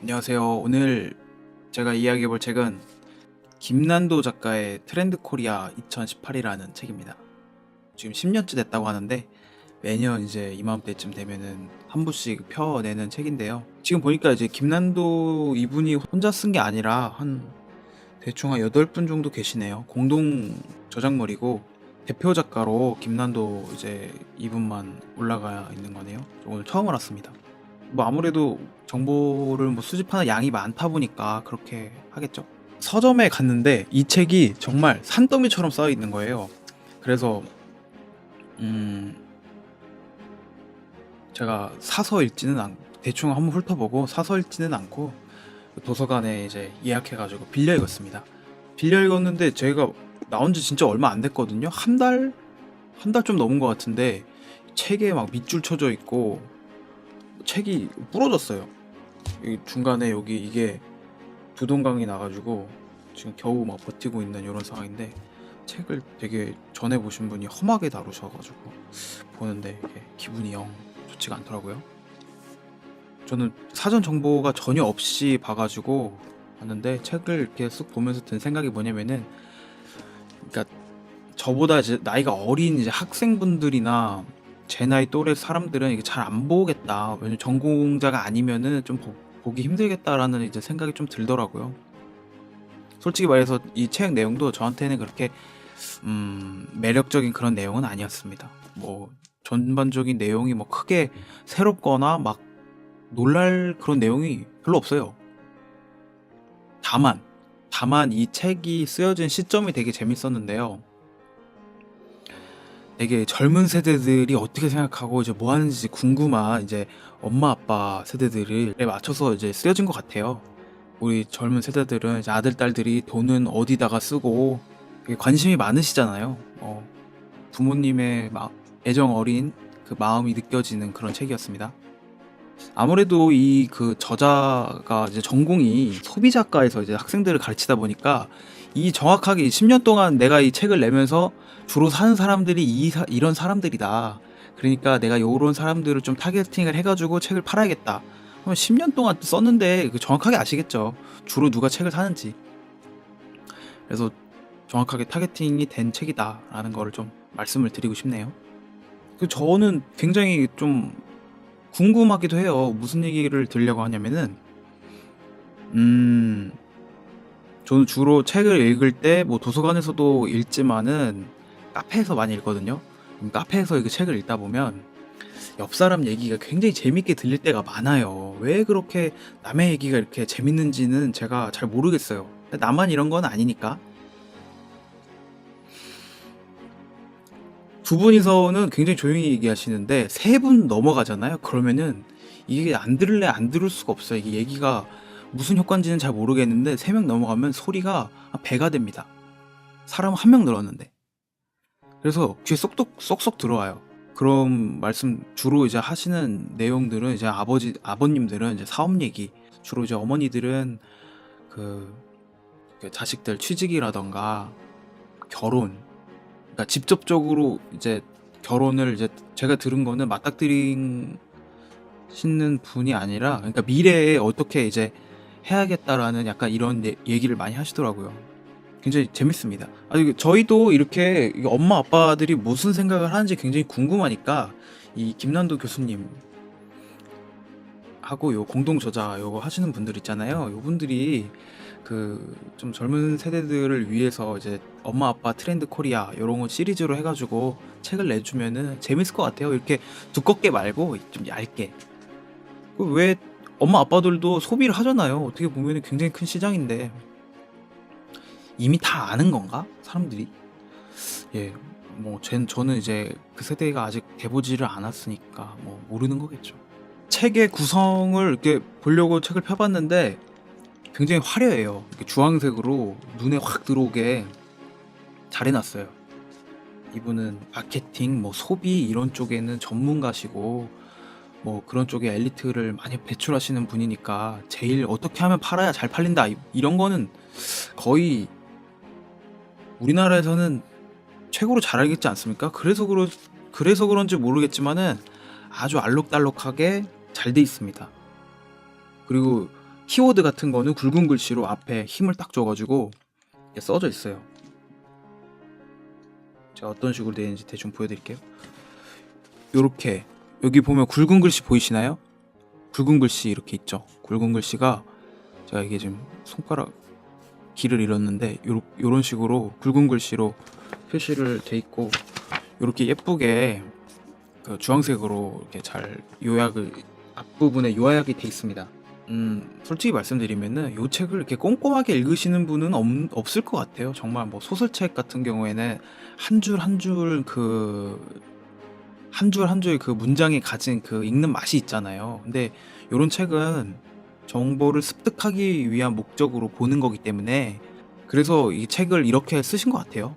안녕하세요. 오늘 제가 이야기해볼 책은 김난도 작가의 트렌드 코리아 2018이라는 책입니다. 지금 10년째 됐다고 하는데 매년 이제 이맘때쯤 되면은 한 부씩 펴내는 책인데요. 지금 보니까 이제 김난도 이분이 혼자 쓴 게 아니라 대충 한 8분 정도 계시네요. 공동 저작물이고 대표 작가로 김난도 이제 이분만 올라가 있는 거네요. 오늘 처음 알았습니다. 뭐 아무래도 정보를 뭐 수집하는 양이 많다 보니까 그렇게 하겠죠. 서점에 갔는데 이 책이 정말 산더미처럼 쌓여 있는 거예요. 그래서 제가 사서 읽지는 않고 대충 한번 훑어보고 사서 읽지는 않고 도서관에 이제 예약해가지고 빌려 읽었습니다. 빌려 읽었는데 제가 나온 지 진짜 얼마 안 됐거든요. 한 달 좀 넘은 것 같은데 책에 막 밑줄 쳐져 있고 책이 부러졌어요. 중간에 여기 이게 두동강이 나가지고 지금 겨우 막 버티고 있는 이런 상황인데 책을 되게 전에 보신 분이 험하게 다루셔가지고 보는데 이게 기분이 영 좋지가 않더라고요. 저는 사전 정보가 전혀 없이 봐가지고 봤는데 책을 이렇게 쓱 보면서 든 생각이 뭐냐면은, 그러니까 저보다 이제 나이가 어린 이제 학생분들이나 제 나이 또래 사람들은 이게 잘 안 보겠다. 왜냐면 전공자가 아니면은 좀 보기 힘들겠다라는 이제 생각이 좀 들더라고요. 솔직히 말해서 이 책 내용도 저한테는 그렇게 매력적인 그런 내용은 아니었습니다. 뭐 전반적인 내용이 뭐 크게 새롭거나 막 놀랄 그런 내용이 별로 없어요. 다만 이 책이 쓰여진 시점이 되게 재밌었는데요. 되게 젊은 세대들이 어떻게 생각하고 이제 뭐 하는지 궁금한 이제 엄마 아빠 세대들에 맞춰서 이제 쓰여진 것 같아요. 우리 젊은 세대들은 이제 아들 딸들이 돈은 어디다가 쓰고 되게 관심이 많으시잖아요. 부모님의 애정 어린 그 마음이 느껴지는 그런 책이었습니다. 아무래도 이 그 저자가 이제 전공이 소비 작가에서 이제 학생들을 가르치다 보니까 이 정확하게 10년 동안 내가 이 책을 내면서 주로 사는 사람들이 이런 사람들이다. 그러니까 내가 요런 사람들을 좀 타겟팅을 해가지고 책을 팔아야겠다. 그럼 10년 동안 썼는데 정확하게 아시겠죠. 주로 누가 책을 사는지. 그래서 정확하게 타겟팅이 된 책이다라는 거를 좀 말씀을 드리고 싶네요. 저는 굉장히 좀 궁금하기도 해요. 무슨 얘기를 들으려고 하냐면은, 저는 주로 책을 읽을 때 뭐 도서관에서도 읽지만은 카페에서 많이 읽거든요. 카페에서 이 책을 읽다 보면 옆 사람 얘기가 굉장히 재밌게 들릴 때가 많아요. 왜 그렇게 남의 얘기가 이렇게 재밌는지는 제가 잘 모르겠어요. 나만 이런 건 아니니까. 두 분이서는 굉장히 조용히 얘기하시는데 세 분 넘어가잖아요. 그러면은 이게 안 들을래 안 들을 수가 없어요. 이게 얘기가 무슨 효과인지는 잘 모르겠는데 3명 넘어가면 소리가 배가 됩니다. 사람 한 명 늘었는데. 그래서 귀에 쏙쏙 들어와요. 그런 말씀 주로 이제 하시는 내용들은 이제 아버님들은 이제 사업 얘기, 주로 이제 어머니들은 그 자식들 취직이라던가 결혼, 그러니까 직접적으로 이제 결혼을 이제 제가 들은 거는 맞닥뜨리시는 분이 아니라, 그러니까 미래에 어떻게 이제 해야겠다라는 약간 이런 얘기를 많이 하시더라고요. 굉장히 재밌습니다. 저희도 이렇게 엄마 아빠들이 무슨 생각을 하는지 굉장히 궁금하니까 이 김난도 교수님 하고 요 공동 저자 요거 하시는 분들 있잖아요. 요 분들이 그 좀 젊은 세대들을 위해서 이제 엄마 아빠 트렌드 코리아 요런 거 시리즈로 해가지고 책을 내주면은 재밌을 것 같아요. 이렇게 두껍게 말고 좀 얇게. 왜 엄마 아빠들도 소비를 하잖아요. 어떻게 보면 굉장히 큰 시장인데 이미 다 아는 건가? 사람들이? 예, 뭐 저는 이제 그 세대가 아직 돼보지를 않았으니까 뭐 모르는 거겠죠. 책의 구성을 이렇게 보려고 책을 펴봤는데 굉장히 화려해요. 이렇게 주황색으로 눈에 확 들어오게 잘 해놨어요. 이분은 마케팅, 뭐 소비 이런 쪽에는 전문가시고 뭐 그런 쪽에 엘리트를 많이 배출하시는 분이니까 제일 어떻게 하면 팔아야 잘 팔린다 이런 거는 거의 우리나라에서는 최고로 잘 알겠지 않습니까? 그래서 그런지 모르겠지만은 아주 알록달록하게 잘 돼 있습니다. 그리고 키워드 같은 거는 굵은 글씨로 앞에 힘을 딱 줘가지고 이렇게 써져 있어요. 제가 어떤 식으로 되어 있는지 대충 보여드릴게요. 요렇게 여기 보면 굵은 글씨 보이시나요? 굵은 글씨 이렇게 있죠. 굵은 글씨가 제가 이게 지금 손가락 길을 잃었는데 요런 식으로 굵은 글씨로 표시를 돼 있고, 요렇게 예쁘게 그 주황색으로 이렇게 잘 요약을 앞부분에 요약이 돼 있습니다. 솔직히 말씀드리면은 요 책을 이렇게 꼼꼼하게 읽으시는 분은 없을 것 같아요. 정말 뭐 소설책 같은 경우에는 한 줄 한 줄 한 줄 그 문장이 가진 그 읽는 맛이 있잖아요. 근데 요런 책은 정보를 습득하기 위한 목적으로 보는 거기 때문에, 그래서 이 책을 이렇게 쓰신 것 같아요.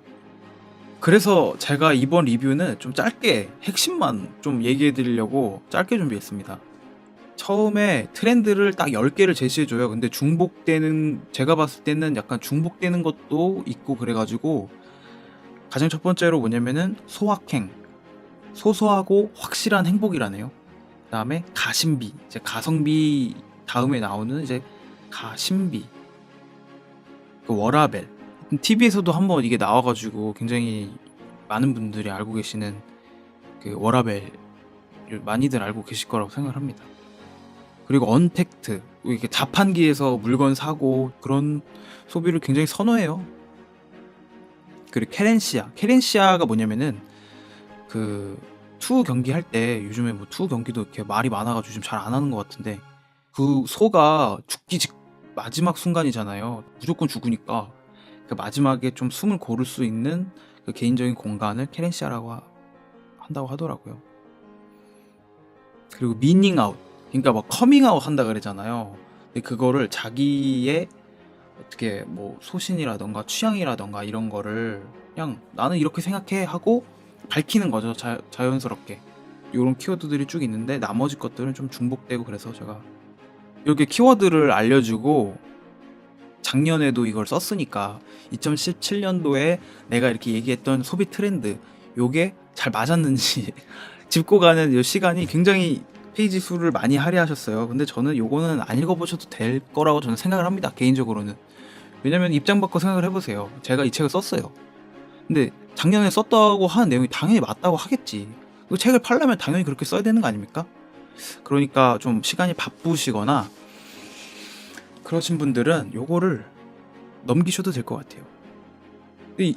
그래서 제가 이번 리뷰는 좀 짧게 핵심만 좀 얘기해 드리려고 짧게 준비했습니다. 처음에 트렌드를 딱 10개를 제시해줘요. 근데 제가 봤을 때는 약간 중복되는 것도 있고 그래가지고, 가장 첫 번째로 뭐냐면은 소확행, 소소하고 확실한 행복이라네요. 그 다음에 가심비, 이제 가성비 다음에 나오는 이제 가심비, 그 워라벨. TV에서도 한번 이게 나와가지고 굉장히 많은 분들이 알고 계시는 그 워라벨, 많이들 알고 계실 거라고 생각합니다. 그리고 언택트, 이렇게 자판기에서 물건 사고 그런 소비를 굉장히 선호해요. 그리고 케렌시아가 뭐냐면은 그 투 경기 할 때, 요즘에 뭐 투 경기도 이렇게 말이 많아가지고 좀 잘 안 하는 것 같은데, 그 소가 죽기 마지막 순간이잖아요. 무조건 죽으니까 그 마지막에 좀 숨을 고를 수 있는 그 개인적인 공간을 케렌시아라고 한다고 하더라고요. 그리고 미닝 아웃, 그러니까 막 커밍 아웃 한다 그러잖아요. 근데 그거를 자기의 어떻게 뭐 소신이라던가 취향이라던가 이런 거를 그냥 나는 이렇게 생각해 하고 밝히는 거죠. 자연스럽게. 이런 키워드들이 쭉 있는데 나머지 것들은 좀 중복되고, 그래서 제가 이렇게 키워드를 알려주고, 작년에도 이걸 썼으니까 2017년도에 내가 이렇게 얘기했던 소비 트렌드 요게 잘 맞았는지 짚고 가는 이 시간이 굉장히 페이지 수를 많이 할애하셨어요. 근데 저는 요거는 안 읽어보셔도 될 거라고 저는 생각을 합니다, 개인적으로는. 왜냐면 입장 바꿔 생각을 해보세요. 제가 이 책을 썼어요. 근데 작년에 썼다고 하는 내용이 당연히 맞다고 하겠지. 그 책을 팔려면 당연히 그렇게 써야 되는 거 아닙니까? 그러니까 좀 시간이 바쁘시거나 그러신 분들은 요거를 넘기셔도 될 것 같아요.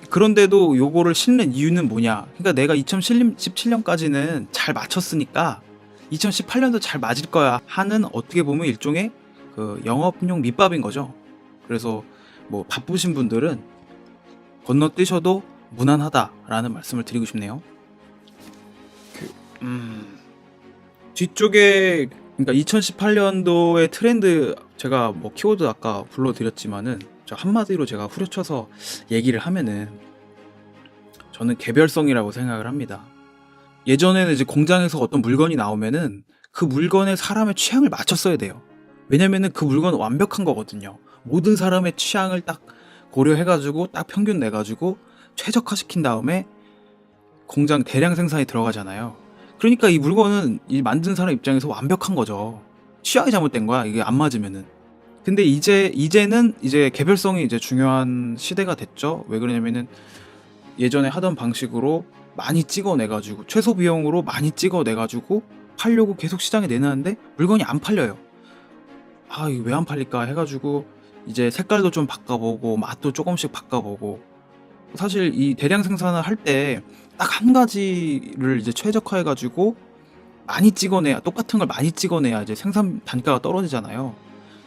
그런데도 요거를 실는 이유는 뭐냐? 그러니까 내가 2017년까지는 잘 맞췄으니까 2018년도 잘 맞을 거야 하는, 어떻게 보면 일종의 그 영업용 밑밥인 거죠. 그래서 뭐 바쁘신 분들은 건너뛰셔도 무난하다라는 말씀을 드리고 싶네요. 뒤쪽에, 그러니까 2018년도의 트렌드, 제가 뭐 키워드 아까 불러드렸지만은 저 한마디로 제가 후려쳐서 얘기를 하면은, 저는 개별성이라고 생각을 합니다. 예전에는 이제 공장에서 어떤 물건이 나오면은 그 물건에 사람의 취향을 맞췄어야 돼요. 왜냐면은 그 물건은 완벽한 거거든요. 모든 사람의 취향을 딱 고려해가지고 딱 평균 내가지고 최적화시킨 다음에 공장 대량 생산이 들어가잖아요. 그러니까 이 물건은 이 만든 사람 입장에서 완벽한 거죠. 취향이 잘못된 거야, 이게 안 맞으면은. 근데 이제는 이제 개별성이 이제 중요한 시대가 됐죠. 왜 그러냐면은 예전에 하던 방식으로 많이 찍어내가지고 최소 비용으로 많이 찍어내가지고 팔려고 계속 시장에 내놨는데 물건이 안 팔려요. 아, 이게 왜 안 팔릴까 해가지고 이제 색깔도 좀 바꿔보고 맛도 조금씩 바꿔보고, 사실 이 대량 생산을 할 때 딱 한 가지를 이제 최적화해가지고 많이 찍어내야, 똑같은 걸 많이 찍어내야 이제 생산 단가가 떨어지잖아요.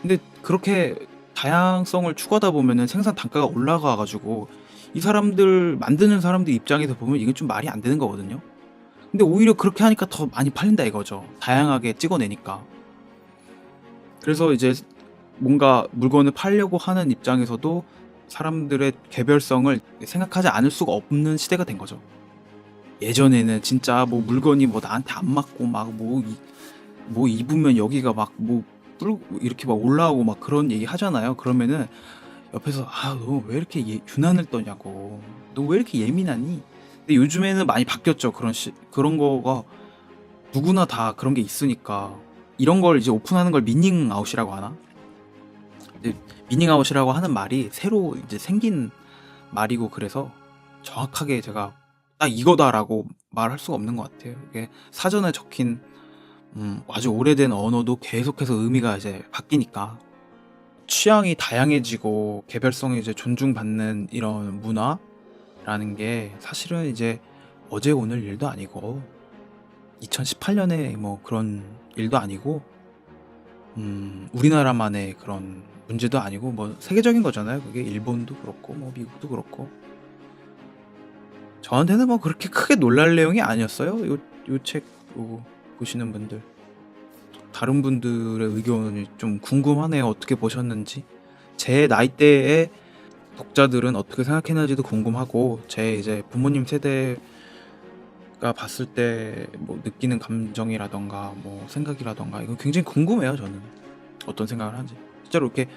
근데 그렇게 다양성을 추구하다 보면은 생산 단가가 올라가가지고 이 사람들, 만드는 사람들 입장에서 보면 이게 좀 말이 안 되는 거거든요. 근데 오히려 그렇게 하니까 더 많이 팔린다 이거죠. 다양하게 찍어내니까. 그래서 이제 뭔가 물건을 팔려고 하는 입장에서도 사람들의 개별성을 생각하지 않을 수가 없는 시대가 된 거죠. 예전에는 진짜 뭐 물건이 뭐 나한테 안 맞고 막 뭐 입으면 여기가 막 뭐 이렇게 막 올라오고 막 그런 얘기 하잖아요. 그러면은 옆에서 너 왜 이렇게 유난을 떠냐고, 너 왜 이렇게 예민하니? 근데 요즘에는 많이 바뀌었죠. 그런 거가 누구나 다 그런 게 있으니까, 이런 걸 이제 오픈하는 걸 미닝 아웃이라고 하나? 이제 미닝아웃이라고 하는 말이 새로 이제 생긴 말이고 그래서 정확하게 제가 딱 이거다라고 말할 수가 없는 것 같아요. 이게 사전에 적힌 아주 오래된 언어도 계속해서 의미가 이제 바뀌니까 취향이 다양해지고 개별성이 이제 존중받는 이런 문화라는 게 사실은 이제 어제 오늘 일도 아니고 2018년에 뭐 그런 일도 아니고 우리나라만의 그런 문제도 아니고 뭐 세계적인 거잖아요. 그게 일본도 그렇고 뭐 미국도 그렇고 저한테는 뭐 그렇게 크게 놀랄 내용이 아니었어요. 요 책 보시는 분들 다른 분들의 의견이 좀 궁금하네요. 어떻게 보셨는지 제 나이대의 독자들은 어떻게 생각했는지도 궁금하고 제 이제 부모님 세대가 봤을 때 뭐 느끼는 감정이라던가 뭐 생각이라던가 이건 굉장히 궁금해요. 저는 어떤 생각을 하는지 실제로 이렇게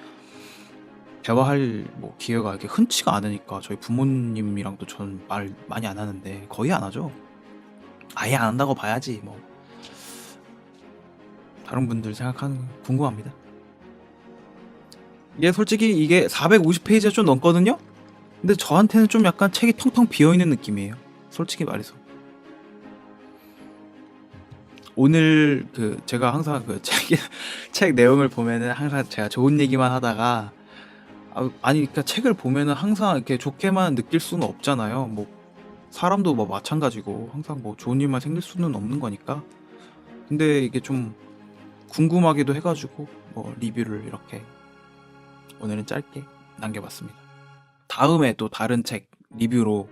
대화할 뭐 기회가 이렇게 흔치가 않으니까 저희 부모님이랑도 저는 말 많이 안 하는데 거의 안 하죠. 아예 안 한다고 봐야지 뭐 다른 분들 생각하는 거 궁금합니다. 이게 솔직히 이게 450페이지가 좀 넘거든요. 근데 저한테는 좀 약간 책이 텅텅 비어 있는 느낌이에요. 솔직히 말해서. 오늘 그 제가 항상 그 책 내용을 보면은 항상 제가 좋은 얘기만 하다가 아니 그러니까 책을 보면은 항상 이렇게 좋게만 느낄 수는 없잖아요. 뭐 사람도 뭐 마찬가지고 항상 뭐 좋은 일만 생길 수는 없는 거니까. 근데 이게 좀 궁금하기도 해가지고 뭐 리뷰를 이렇게 오늘은 짧게 남겨봤습니다. 다음에 또 다른 책 리뷰로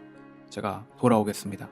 제가 돌아오겠습니다.